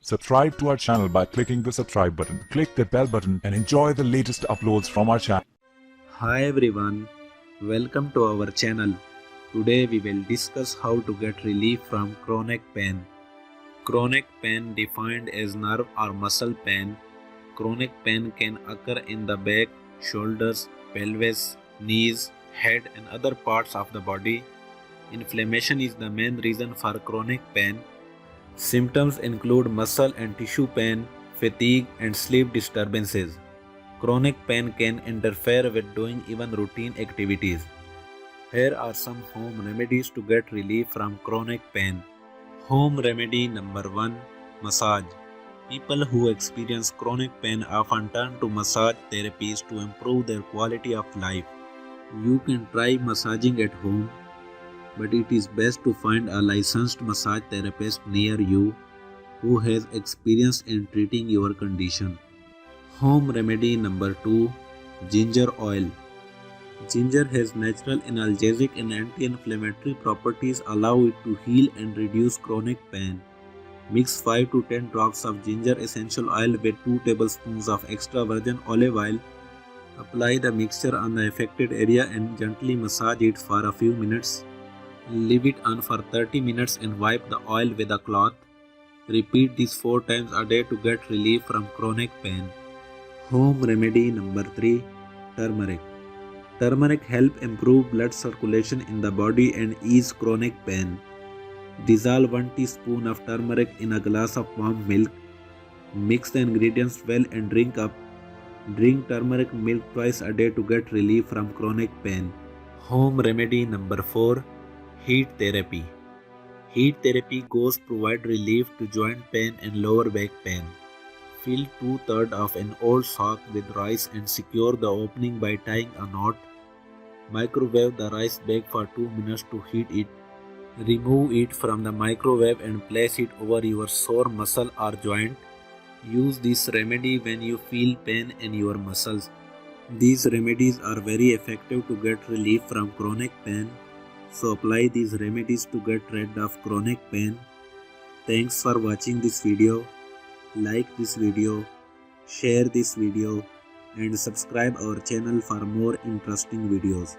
Subscribe to our channel by clicking the subscribe button. Click the bell button and enjoy the latest uploads from our channel. Hi everyone, welcome to our channel. Today we will discuss how to get relief from chronic pain. Chronic pain defined as nerve or muscle pain. Chronic pain can occur in the back, shoulders, pelvis, knees, head and other parts of the body. Inflammation is the main reason for chronic pain. Symptoms include muscle and tissue pain, fatigue and sleep disturbances. Chronic pain can interfere with doing even routine activities. Here are some home remedies to get relief from chronic pain. Home remedy number 1. Massage. People who experience chronic pain often turn to massage therapies to improve their quality of life. You can try massaging at home, but it is best to find a licensed massage therapist near you who has experience in treating your condition. Home remedy number 2. Ginger oil. Ginger has natural analgesic and anti-inflammatory properties allow it to heal and reduce chronic pain. Mix 5 to 10 drops of ginger essential oil with 2 tablespoons of extra virgin olive oil. Apply the mixture on the affected area and gently massage it for a few minutes. Leave it on for 30 minutes and wipe the oil with a cloth. Repeat this 4 times a day to get relief from chronic pain. Home remedy number 3. Turmeric. Turmeric helps improve blood circulation in the body and ease chronic pain. Dissolve 1 teaspoon of turmeric in a glass of warm milk. Mix the ingredients well and drink up. Drink turmeric milk twice a day to get relief from chronic pain. Home remedy number 4. Heat therapy. Heat therapy goes provide relief to joint pain and lower back pain. Fill 2/3 of an old sock with rice and secure the opening by tying a knot. Microwave the rice bag for 2 minutes to heat it. Remove it from the microwave and place it over your sore muscle or joint. Use this remedy when you feel pain in your muscles. These remedies are very effective to get relief from chronic pain. So apply these remedies to get rid of chronic pain. Thanks for watching this video. Like this video, share this video and subscribe our channel for more interesting videos.